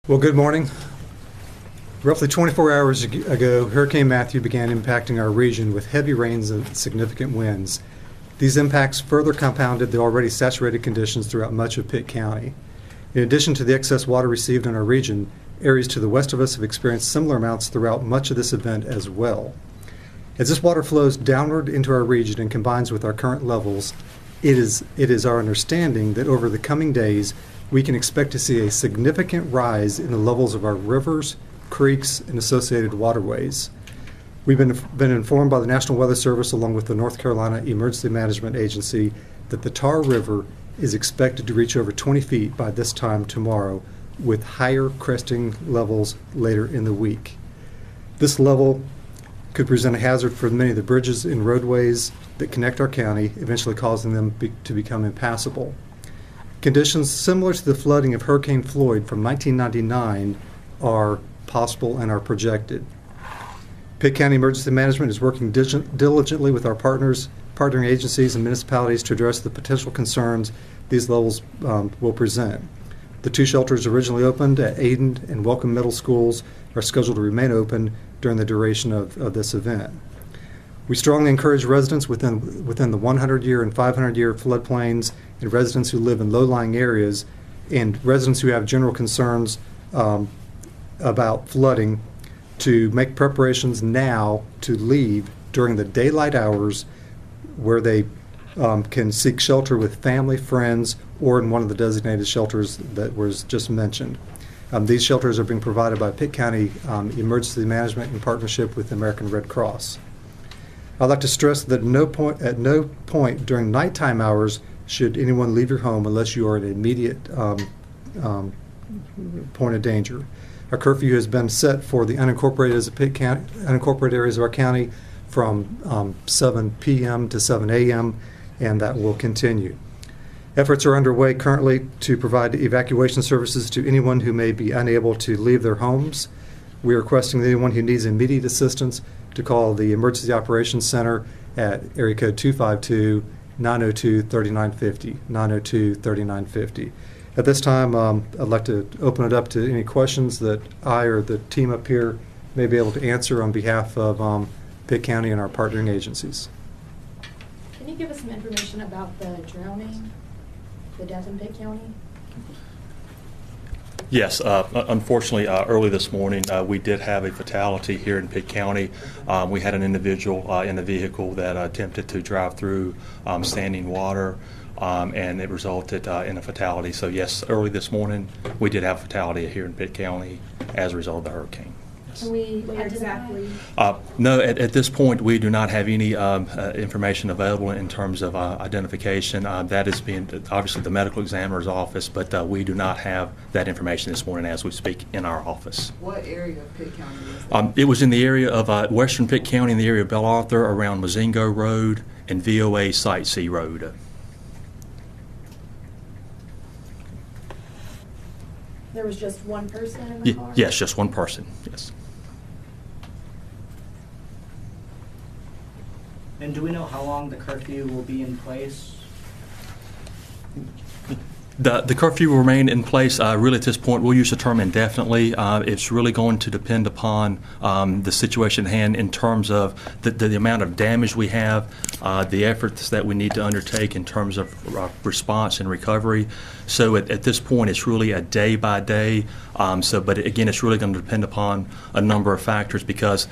Well, good morning. Roughly 24 hours ago, Hurricane Mathew began impacting our region with heavy rains and significant winds. These impacts further compounded the already saturated conditions throughout much of Pitt County. In addition to the excess water received in our region, areas to the west of us have experienced similar amounts throughout much of this event as well. As this water flows downward into our region and combines with our current levels, it is our understanding that over the coming days, we can expect to see a significant rise in the levels of our rivers, creeks, and associated waterways. We've been informed by the National Weather Service along with the North Carolina Emergency Management Agency that the Tar River is expected to reach over 20 feet by this time tomorrow, with higher cresting levels later in the week. This level could present a hazard for many of the bridges and roadways that connect our county, eventually causing them to become impassable. Conditions similar to the flooding of Hurricane Floyd from 1999 are possible and are projected. Pitt County Emergency Management is working diligently with our partnering agencies and municipalities to address the potential concerns these levels will present. The two shelters originally opened at Aden and Welcome Middle Schools are scheduled to remain open during the duration of this event. We strongly encourage residents within the 100-year and 500-year floodplains and residents who live in low-lying areas and residents who have general concerns about flooding to make preparations now to leave during the daylight hours where they can seek shelter with family, friends, or in one of the designated shelters that was just mentioned. These shelters are being provided by Pitt County Emergency Management in partnership with the American Red Cross. I'd like to stress that at no point during nighttime hours should anyone leave your home unless you are at an immediate point of danger. Our curfew has been set for the unincorporated areas of our county from 7 p.m. to 7 a.m., and that will continue. Efforts are underway currently to provide evacuation services to anyone who may be unable to leave their homes. We are requesting that anyone who needs immediate assistance to call the Emergency Operations Center at area code 252-902-3950, 902-3950. At this time, I'd like to open it up to any questions that I or the team up here may be able to answer on behalf of Pitt County and our partnering agencies. Can you give us some information about the drowning, the death in Pitt County? Yes, unfortunately, early this morning, we did have a fatality here in Pitt County. We had an individual in a vehicle that attempted to drive through standing water, and it resulted in a fatality. So yes, early this morning, we did have a fatality here in Pitt County as a result of the hurricane. Can we exactly? No, at this point, we do not have any information available in terms of identification. That is being, obviously, the medical examiner's office, but we do not have that information this morning as we speak in our office. What area of Pitt County was that? It was in the area of western Pitt County, in the area of Belle Arthur, around Mozingo Road and VOA Site C Road. There was just one person in the car? Yes, just one person, yes. And do we know how long the curfew will be in place? The curfew will remain in place. Really, at this point, we'll use the term indefinitely. It's really going to depend upon the situation at hand in terms of the amount of damage we have, the efforts that we need to undertake in terms of response and recovery. So at this point, it's really a day by day. But again, it's really going to depend upon a number of factors because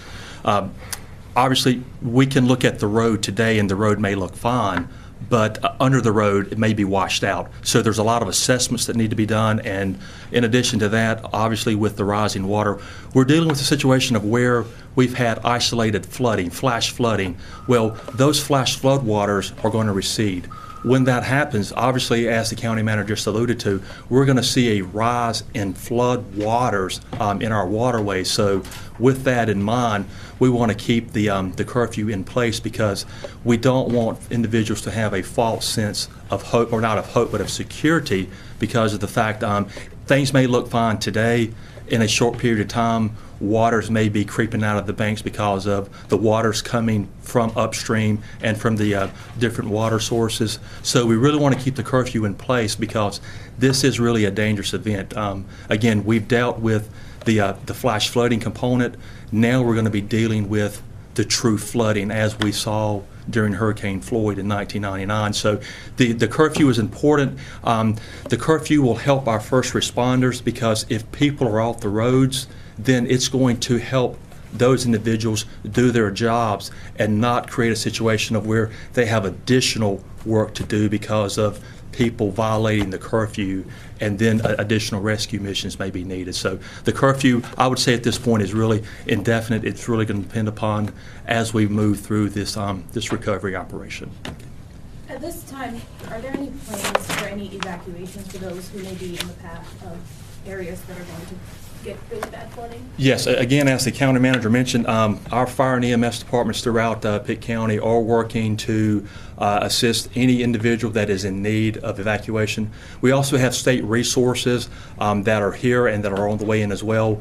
obviously we can look at the road today and the road may look fine, but under the road, it may be washed out. So there's a lot of assessments that need to be done. And in addition to that, obviously with the rising water, we're dealing with a situation of where we've had isolated flooding, flash flooding. Well, those flash flood waters are going to recede. When that happens, obviously, as the county manager just alluded to, we're going to see a rise in flood waters in our waterways. So with that in mind, we want to keep the curfew in place because we don't want individuals to have a false sense of hope, or not of hope, but of security because of the fact things may look fine today, in a short period of time, waters may be creeping out of the banks because of the waters coming from upstream and from the different water sources. So we really want to keep the curfew in place because this is really a dangerous event. Again, we've dealt with the flash flooding component. Now we're going to be dealing with the true flooding as we saw during Hurricane Floyd in 1999. So the curfew is important. The curfew will help our first responders because if people are off the roads, then it's going to help those individuals do their jobs and not create a situation of where they have additional work to do because of people violating the curfew, and then additional rescue missions may be needed. So the curfew, I would say at this point, is really indefinite. It's really going to depend upon as we move through this this recovery operation. At this time, are there any plans for any evacuations for those who may be in the path of areas that are going to get really bad flooding? Yes, again, as the county manager mentioned, our fire and EMS departments throughout Pitt County are working to assist any individual that is in need of evacuation. We also have state resources that are here and that are on the way in as well.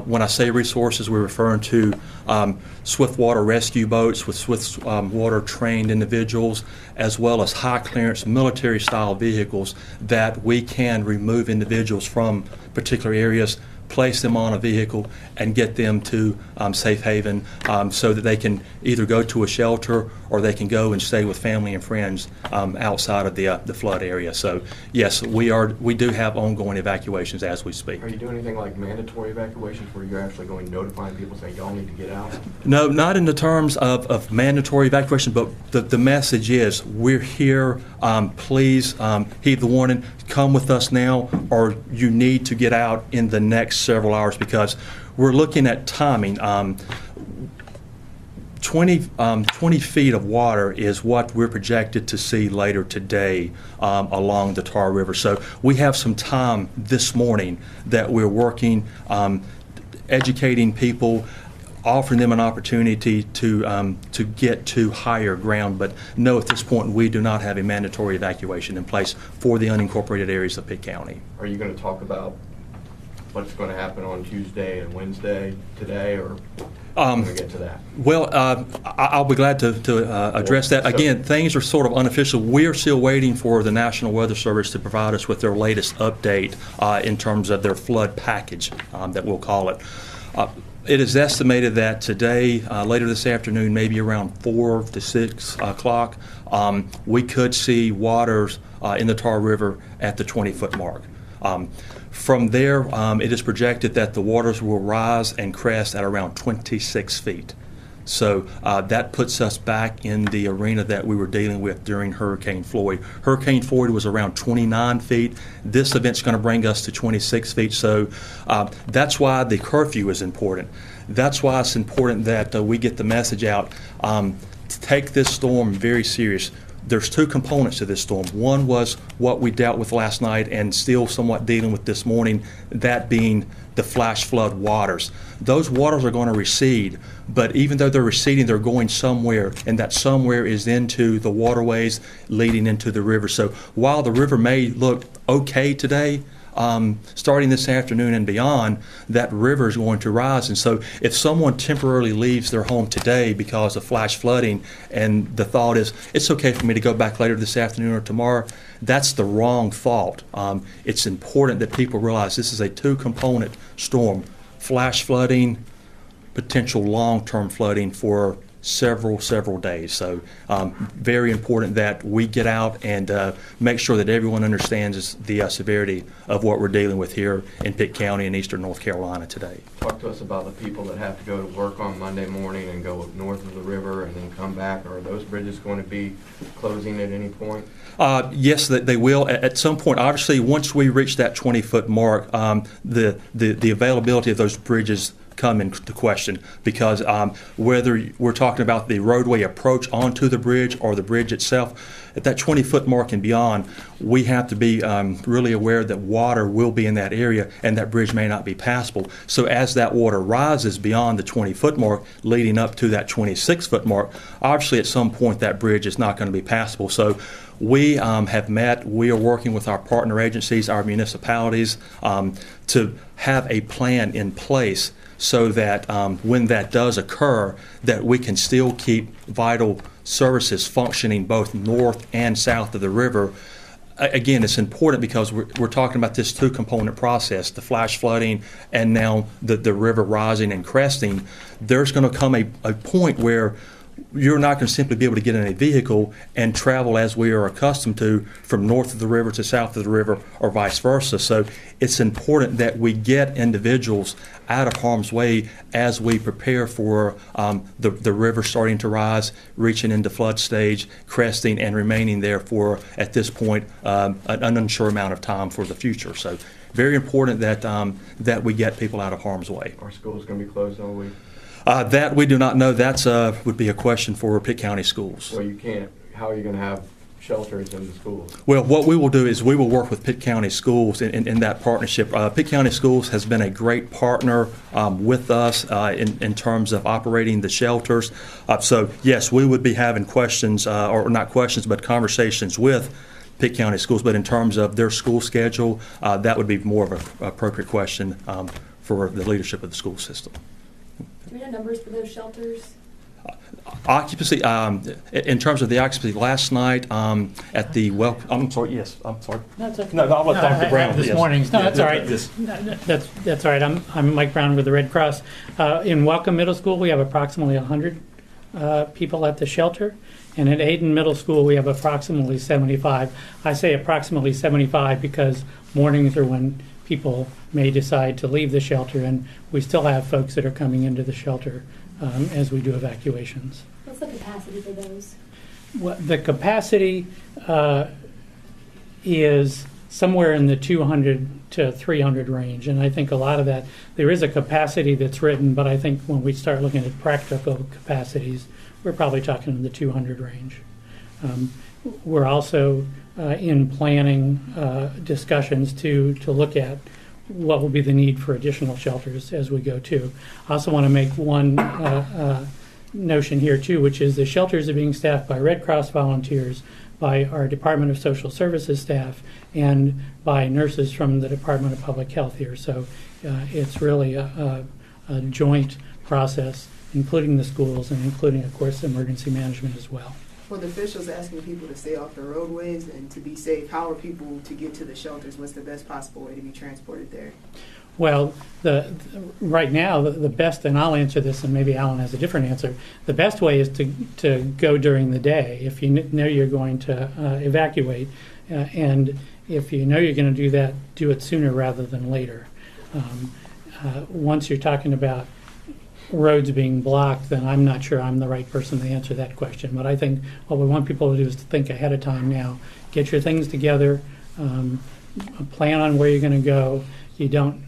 When I say resources, we're referring to swift water rescue boats with swift water trained individuals, as well as high clearance military style vehicles that we can remove individuals from particular areas, place them on a vehicle, and get them to safe haven so that they can either go to a shelter or they can go and stay with family and friends outside of the flood area. So yes, we do have ongoing evacuations as we speak. Are you doing anything like mandatory evacuations where you're actually going notifying people saying y'all need to get out? No, not in the terms of mandatory evacuation, but the message is we're here. Please heed the warning. Come with us now, or you need to get out in the next several hours because we're looking at timing. 20 feet of water is what we're projected to see later today along the Tar River. So we have some time this morning that we're working, educating people, offering them an opportunity to get to higher ground. But no, at this point, we do not have a mandatory evacuation in place for the unincorporated areas of Pitt County. Are you going to talk about what's going to happen on Tuesday and Wednesday today, or when we get to that? Well, I'll be glad to address that. Again, things are sort of unofficial. We're still waiting for the National Weather Service to provide us with their latest update in terms of their flood package, that we'll call it. It is estimated that today, later this afternoon, maybe around 4 to 6 o'clock, we could see waters in the Tar River at the 20-foot mark. From there, it is projected that the waters will rise and crest at around 26 feet. So that puts us back in the arena that we were dealing with during Hurricane Floyd. Hurricane Floyd was around 29 feet. This event's going to bring us to 26 feet. So that's why the curfew is important. That's why it's important that we get the message out to take this storm very serious. There's two components to this storm. One was what we dealt with last night and still somewhat dealing with this morning, that being the flash flood waters. Those waters are going to recede, but even though they're receding, they're going somewhere, and that somewhere is into the waterways leading into the river. So while the river may look okay today, starting this afternoon and beyond, that river is going to rise. And so if someone temporarily leaves their home today because of flash flooding, and the thought is, it's okay for me to go back later this afternoon or tomorrow, that's the wrong thought. It's important that people realize this is a two-component storm: flash flooding, potential long-term flooding for several days. So very important that we get out and make sure that everyone understands the severity of what we're dealing with here in Pitt County and eastern North Carolina today. Talk to us about the people that have to go to work on Monday morning and go up north of the river and then come back. Are those bridges going to be closing at any point? Yes, they will. At some point, obviously, once we reach that 20-foot mark, the availability of those bridges come into question, because whether we're talking about the roadway approach onto the bridge or the bridge itself, at that 20-foot mark and beyond, we have to be really aware that water will be in that area and that bridge may not be passable. So as that water rises beyond the 20-foot mark, leading up to that 26-foot mark, obviously at some point that bridge is not going to be passable. So we have met, we are working with our partner agencies, our municipalities, to have a plan in place so that when that does occur, that we can still keep vital services functioning both north and south of the river. Again, it's important because we're talking about this two-component process, the flash flooding and now the river rising and cresting. There's going to come a point where you're not going to simply be able to get in a vehicle and travel as we are accustomed to from north of the river to south of the river or vice versa. So it's important that we get individuals out of harm's way as we prepare for the river starting to rise, reaching into flood stage, cresting, and remaining there for, at this point, an unsure amount of time for the future. So very important that, that we get people out of harm's way. Are schools going to be closed all week? That we do not know. That's would be a question for Pitt County Schools. Well, you can't. How are you going to have shelters in the schools? Well, what we will do is we will work with Pitt County Schools in that partnership. Pitt County Schools has been a great partner with us in terms of operating the shelters. So, yes, we would be having questions, or not questions, but conversations with Pitt County Schools. But in terms of their school schedule, that would be more of an appropriate question for the leadership of the school system. Do we have numbers for those shelters? Occupancy, in terms of the occupancy last night at the I'm sorry, yes, I'm sorry. No, it's okay. No, I'll let Dr. Brown. This yes. morning. No, that's all right. Yes. That's all right. I'm Mike Brown with the Red Cross. In Welcome Middle School, we have approximately 100 people at the shelter. And at Hayden Middle School, we have approximately 75. I say approximately 75 because mornings are when people may decide to leave the shelter, and we still have folks that are coming into the shelter as we do evacuations. What's the capacity for those? The capacity is somewhere in the 200 to 300 range, and I think a lot of that, there is a capacity that's written, but I think when we start looking at practical capacities, we're probably talking in the 200 range. We're also in planning discussions to look at what will be the need for additional shelters as we go too. I also want to make one notion here too, which is the shelters are being staffed by Red Cross volunteers, by our Department of Social Services staff, and by nurses from the Department of Public Health here. So it's really a joint process, including the schools and including, of course, emergency management as well. Well, the officials asking people to stay off the roadways and to be safe. How are people to get to the shelters? What's the best possible way to be transported there? Well, right now, the best, and I'll answer this, and maybe Alan has a different answer, the best way is to go during the day if you know you're going to evacuate. And if you know you're going to do that, do it sooner rather than later. Once you're talking about roads being blocked, then I'm not sure I'm the right person to answer that question. But I think what we want people to do is to think ahead of time now. Get your things together, plan on where you're going to go. You don't.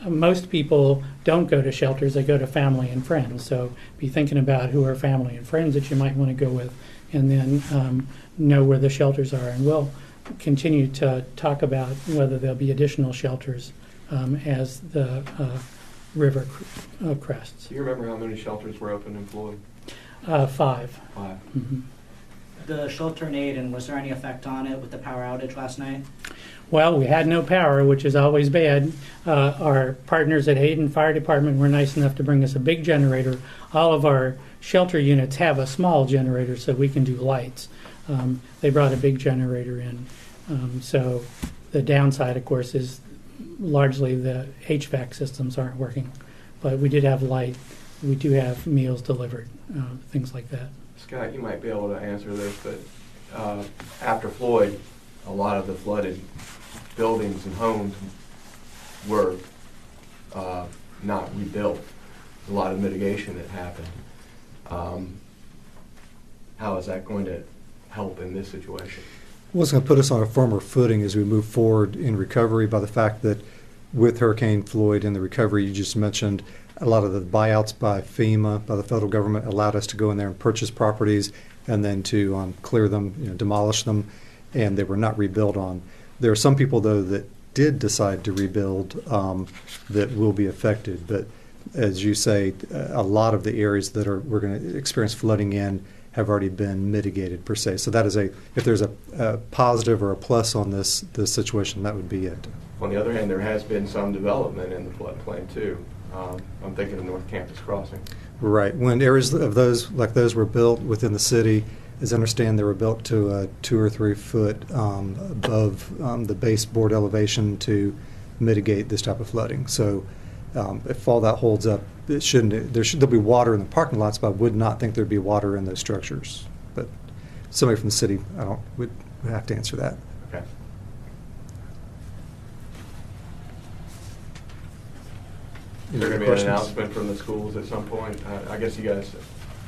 Most people don't go to shelters; they go to family and friends. So be thinking about who are family and friends that you might want to go with, and then know where the shelters are. And we'll continue to talk about whether there'll be additional shelters as the river crests. Do you remember how many shelters were open in Floyd? 5. 5. Mm-hmm. The shelter in Aden, was there any effect on it with the power outage last night? Well, we had no power, which is always bad. Our partners at Hayden Fire Department were nice enough to bring us a big generator. All of our shelter units have a small generator so we can do lights. They brought a big generator in. So the downside, of course, is largely the HVAC systems aren't working. But we did have light. We do have meals delivered, things like that. Scott, you might be able to answer this, but after Floyd, a lot of the flooded buildings and homes were not rebuilt. A lot of mitigation that happened. How is that going to help in this situation? Well, it's going to put us on a firmer footing as we move forward in recovery by the fact that with Hurricane Floyd and the recovery you just mentioned, a lot of the buyouts by FEMA, by the federal government, allowed us to go in there and purchase properties and then to clear them, demolish them, and they were not rebuilt on. There are some people, though, that did decide to rebuild that will be affected. But as you say, a lot of the areas that we're going to experience flooding in have already been mitigated per se. So that is if there's a positive or a plus on this situation, that would be it. On the other hand, there has been some development in the floodplain too. I'm thinking of North Campus Crossing. Right. When areas of those like those were built within the city, as I understand, they were built to 2 or 3 foot above the baseboard elevation to mitigate this type of flooding. So if all that holds up, it shouldn't. There'll be water in the parking lots, but I would not think there'd be water in those structures. But somebody from the city, would have to answer that. Okay. Is there going to be an announcement from the schools at some point? I guess you guys.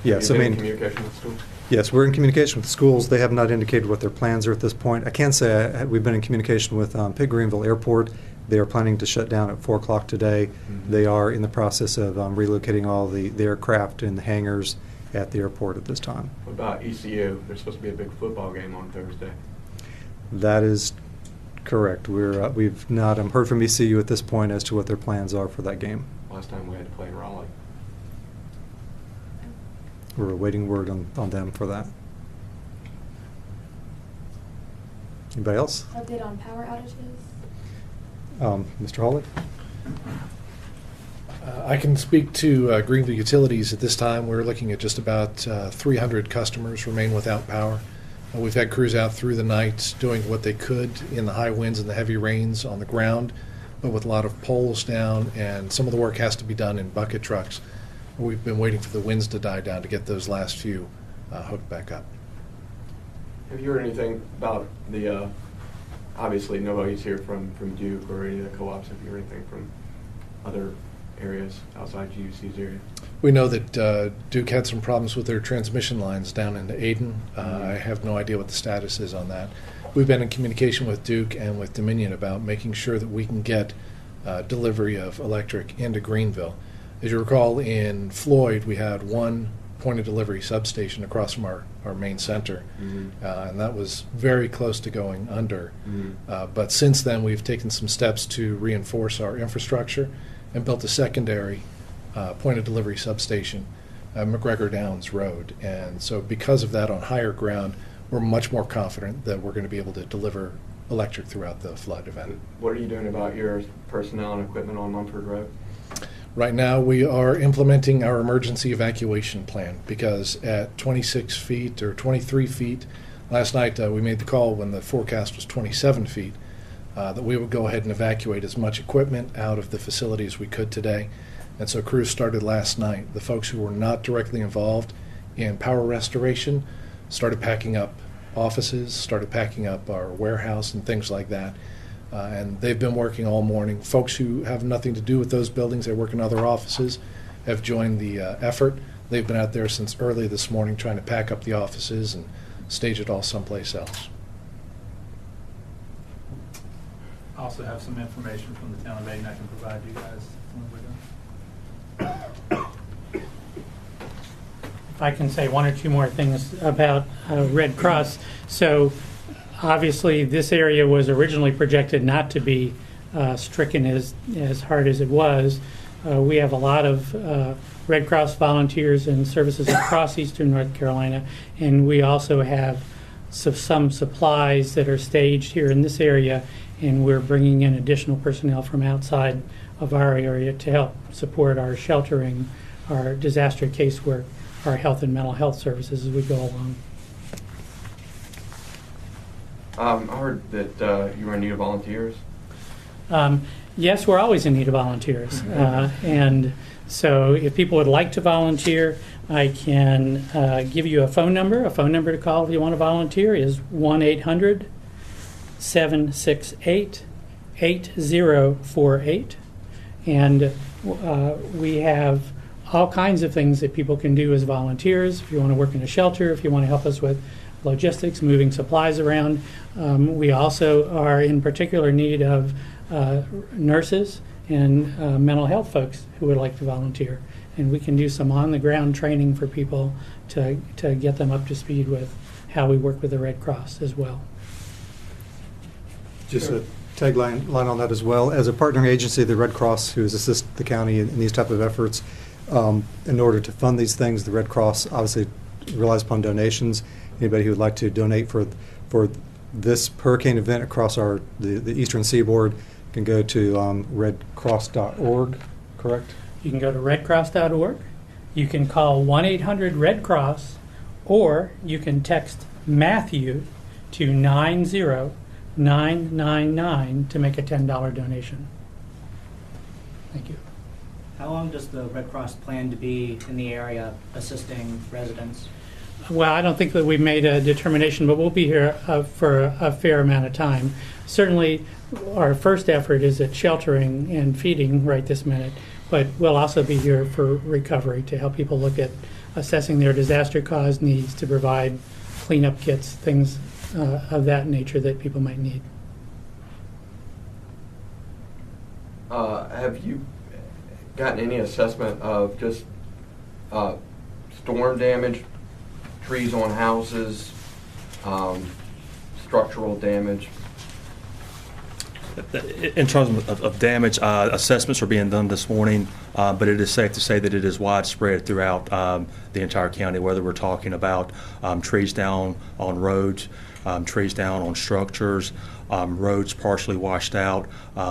Yes, have you been in communication with schools? Yes, we're in communication with the schools. They have not indicated what their plans are at this point. I can say we've been in communication with Pitt Greenville Airport. They are planning to shut down at 4 o'clock today. Mm-hmm. They are in the process of relocating all the aircraft and the hangars at the airport at this time. What about ECU? There's supposed to be a big football game on Thursday. That is correct. We've not heard from ECU at this point as to what their plans are for that game. Last time we had to play in Raleigh. We're awaiting word on them for that. Anybody else? Update on power outages? Mr. Hawley? I can speak to Greenville Utilities at this time. We're looking at just about 300 customers remain without power. We've had crews out through the night doing what they could in the high winds and the heavy rains on the ground, but with a lot of poles down, and some of the work has to be done in bucket trucks. We've been waiting for the winds to die down to get those last few hooked back up. Have you heard anything about the, obviously nobody's here from Duke or any of the co-ops. Have you heard anything from other areas outside GUC's area? We know that Duke had some problems with their transmission lines down into Aden. I have no idea what the status is on that. We've been in communication with Duke and with Dominion about making sure that we can get delivery of electric into Greenville. As you recall, in Floyd, we had one point of delivery substation across from our main center, and that was very close to going under. But since then, we've taken some steps to reinforce our infrastructure and built a secondary point of delivery substation at McGregor Downs Road. And so because of that, on higher ground, we're much more confident that we're going to be able to deliver electric throughout the flood event. What are you doing about your personnel and equipment on Mumford Road? Right now, we are implementing our emergency evacuation plan because at 26 feet or 23 feet, last night we made the call when the forecast was 27 feet, that we would go ahead and evacuate as much equipment out of the facility as we could today. And so crews started last night. The folks who were not directly involved in power restoration started packing up offices, started packing up our warehouse and things like that. And they've been working all morning. Folks who have nothing to do with those buildings, they work in other offices, have joined the effort. They've been out there since early this morning trying to pack up the offices and stage it all someplace else. I also have some information from the town of Aden I can provide you guys when we're done. If I can say one or two more things about Red Cross. So obviously this area was originally projected not to be stricken as hard as it was. We have a lot of Red Cross volunteers and services across eastern North Carolina, and we also have some supplies that are staged here in this area, and we're bringing in additional personnel from outside of our area to help support our sheltering, our disaster casework, our health and mental health services as we go along. I heard that you were in need of volunteers. Yes, we're always in need of volunteers. And so if people would like to volunteer, I can give you a phone number. A phone number to call if you want to volunteer is 1-800-768-8048. And we have all kinds of things that people can do as volunteers. If you want to work in a shelter, if you want to help us with logistics, moving supplies around. We also are in particular need of nurses and mental health folks who would like to volunteer. And we can do some on-the-ground training for people to get them up to speed with how we work with the Red Cross as well. Just a tagline on that as well. As a partnering agency, the Red Cross, who has assisted the county in these type of efforts, in order to fund these things, the Red Cross obviously relies upon donations. Anybody who would like to donate for this hurricane event across the eastern seaboard can go to redcross.org, correct? You can go to redcross.org. You can call 1-800-RED-CROSS, or you can text Matthew to 90999 to make a $10 donation. Thank you. How long does the Red Cross plan to be in the area assisting residents? Well, I don't think that we've made a determination, but we'll be here for a fair amount of time. Certainly, our first effort is at sheltering and feeding right this minute, but we'll also be here for recovery to help people look at assessing their disaster-caused needs to provide cleanup kits, things of that nature that people might need. Have you gotten any assessment of just storm damage, trees on houses, structural damage? In terms of damage, assessments are being done this morning, but it is safe to say that it is widespread throughout the entire county, whether we're talking about trees down on roads, trees down on structures, roads partially washed out.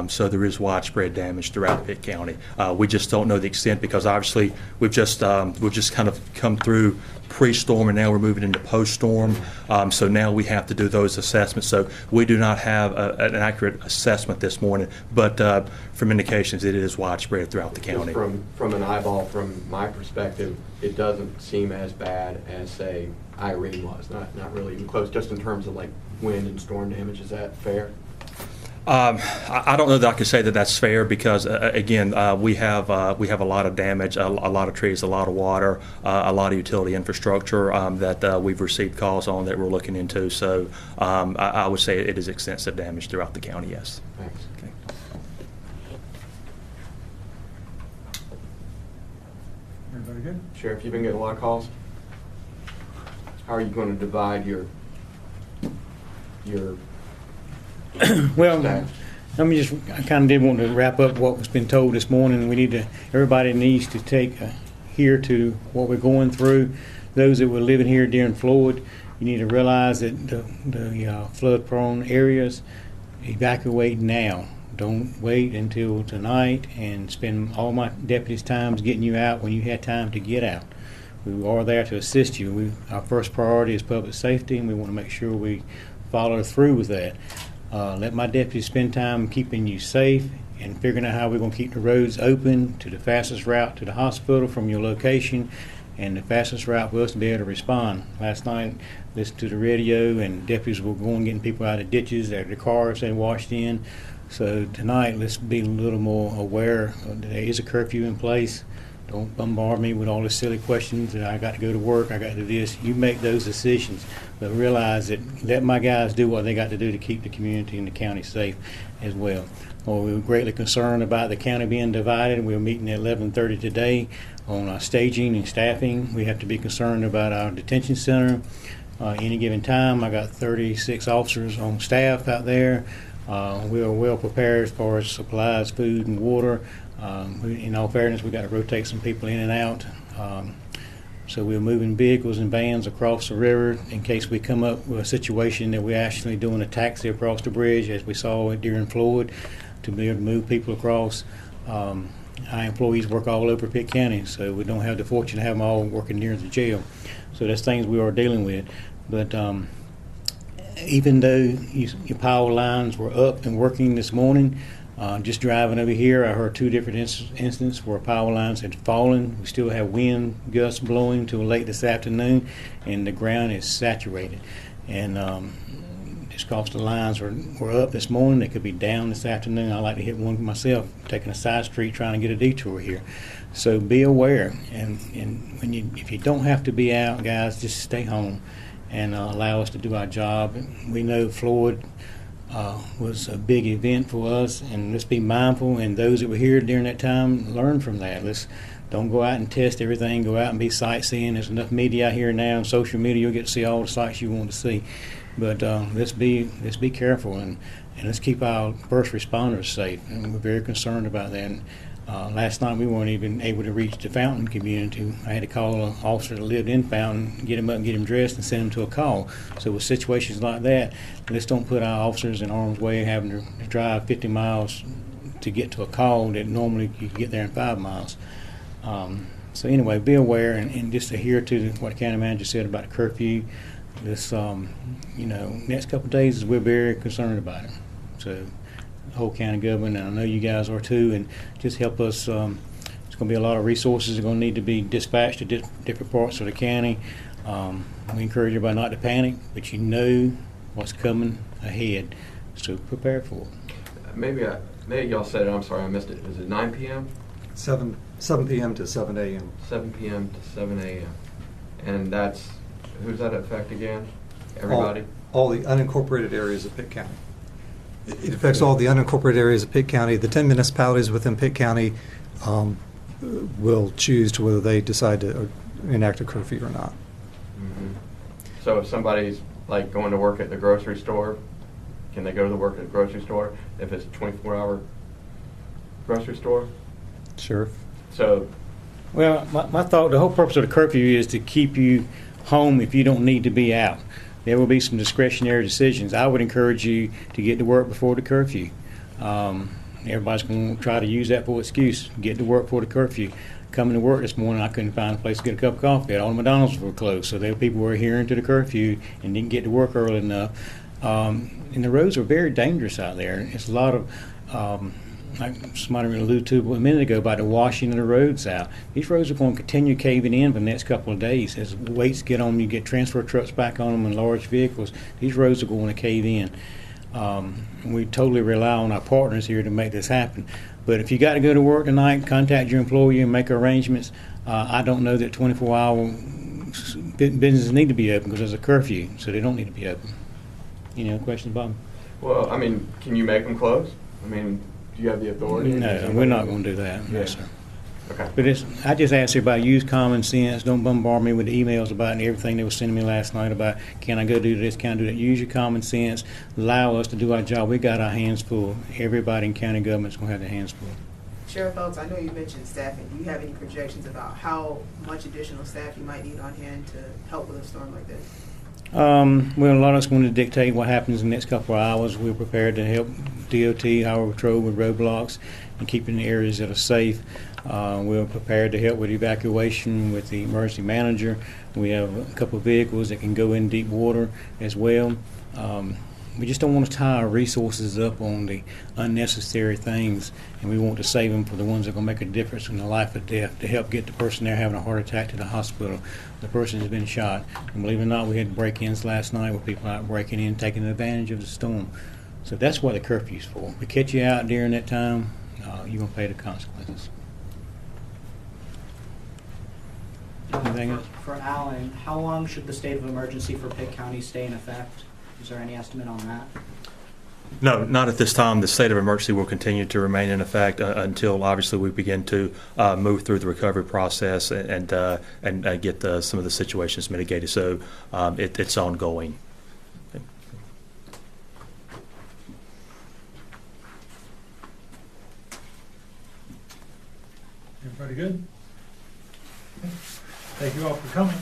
So there is widespread damage throughout Pitt County. We just don't know the extent because obviously we've just kind of come through pre-storm and now we're moving into post-storm. So now we have to do those assessments. So we do not have an accurate assessment this morning, but from indications it is widespread throughout the county. Just from an eyeball, from my perspective, it doesn't seem as bad as, say, Irene was. Not really even close, just in terms of like wind and storm damage. Is that fair? I don't know that I could say that that's fair because again we have a lot of damage, a lot of trees, a lot of water, a lot of utility infrastructure that we've received calls on that we're looking into. So I would say it is extensive damage throughout the county. Yes. Thanks. Okay. Everybody good? Sheriff, you've been getting a lot of calls. How are you going to divide your Well, staff? I kind of did want to wrap up what was been told this morning. Everybody needs to take hear to what we're going through. Those that were living here during flood, you need to realize that the flood-prone areas, evacuate now. Don't wait until tonight and spend all my deputies' times getting you out when you had time to get out. We are there to assist you. Our first priority is public safety, and we want to make sure we follow through with that. Let my deputies spend time keeping you safe and figuring out how we're going to keep the roads open to the fastest route to the hospital from your location and the fastest route for us to be able to respond. Last night, listened to the radio, and deputies were going getting people out of ditches, out of the cars they washed in. So tonight, let's be a little more aware. There is a curfew in place. Don't bombard me with all the silly questions that I got to go to work, I got to do this. You make those decisions, but realize that let my guys do what they got to do to keep the community and the county safe as well. We're greatly concerned about the county being divided. We're meeting at 11:30 today on our staging and staffing. We have to be concerned about our detention center. Any given time, I got 36 officers on staff out there. We are well prepared as far as supplies, food, and water. In all fairness, we got to rotate some people in and out. So we're moving vehicles and vans across the river in case we come up with a situation that we're actually doing a taxi across the bridge, as we saw during flood, to be able to move people across. Our employees work all over Pitt County, so we don't have the fortune to have them all working near the jail. So that's things we are dealing with. But even though your power lines were up and working this morning, just driving over here, I heard two different instances where power lines had fallen. We still have wind gusts blowing till late this afternoon, and the ground is saturated. And just because the lines were up this morning, they could be down this afternoon. I like to hit one myself, taking a side street trying to get a detour here. So be aware, and if you don't have to be out, guys, just stay home and allow us to do our job. We know Floyd was a big event for us, and let's be mindful, and those that were here during that time, learn from that. Let's don't go out and test everything. Go out and be sightseeing. There's enough media out here now, and social media, you'll get to see all the sights you want to see. But let's be careful, and let's keep our first responders safe, and we're very concerned about that. And Last night we weren't even able to reach the Fountain community. I had to call an officer that lived in Fountain, get him up and get him dressed and send him to a call. So with situations like that, let's don't put our officers in harm's way having to drive 50 miles to get to a call that normally you can get there in 5 miles. So anyway, be aware and just adhere to what the county manager said about the curfew. This, next couple of days we're very concerned about it. So the whole county government, and I know you guys are too, and just help us. There's going to be a lot of resources that are going to need to be dispatched to different parts of the county. We encourage everybody not to panic, but you know what's coming ahead, so prepare for it. Maybe y'all said it, I'm sorry, I missed it. Is it 9 p.m.? 7 p.m. to 7 a.m. 7 p.m. to 7 a.m. And that's, who's that affect again? Everybody? All the unincorporated areas of Pitt County. It affects all the unincorporated areas of Pitt County. The 10 municipalities within Pitt County will choose to whether they decide to enact a curfew or not. Mm-hmm. So if somebody's like going to work at the grocery store, can they go to work at the grocery store if it's a 24-hour grocery store? Sure. So, Well, my thought, the whole purpose of the curfew is to keep you home if you don't need to be out. There will be some discretionary decisions. I would encourage you to get to work before the curfew. Everybody's going to try to use that for an excuse. Get to work before the curfew. Coming to work this morning, I couldn't find a place to get a cup of coffee. All the McDonald's were closed, so there were people who were adhering to the curfew and didn't get to work early enough. And the roads are very dangerous out there. It's a lot of, like somebody alluded to a minute ago, about the washing of the roads out. These roads are going to continue caving in for the next couple of days. As weights get on them, you get transfer trucks back on them and large vehicles. These roads are going to cave in. We totally rely on our partners here to make this happen. But if you got to go to work tonight, contact your employer and make arrangements. I don't know that 24-hour businesses need to be open because there's a curfew, so they don't need to be open. Any other questions, Bob? well, I mean, can you make them close? I mean, do you have the authority? No, we're not going to do that. No, Yeah. sir. Okay. But I just ask everybody, use common sense. Don't bombard me with emails about everything they were sending me last night about, can I go do this, can I do that? Use your common sense. Allow us to do our job. We got our hands full. Everybody in county government's going to have their hands full. Sheriff Phelps, I know you mentioned staffing. Do you have any projections about how much additional staff you might need on hand to help with a storm like this? Well, a lot of it's going to dictate what happens in the next couple of hours. We're prepared to help DOT, Highway Patrol with roadblocks and keeping the areas that are safe. We're prepared to help with evacuation with the emergency manager. We have a couple of vehicles that can go in deep water as well. We just don't want to tie our resources up on the unnecessary things, and we want to save them for the ones that are going to make a difference in the life or death, to help get the person there having a heart attack to the hospital. The person has been shot. And believe it or not, we had break-ins last night with people out breaking in, taking advantage of the storm. So that's what the curfew's for. If we catch you out during that time, you're going to pay the consequences. Anything else? For Alan, how long should the state of emergency for Pitt County stay in effect? Is there any estimate on that? No, not at this time. The state of emergency will continue to remain in effect until obviously we begin to move through the recovery process and get some of the situations mitigated. So it's ongoing. Everybody good? Thank you all for coming.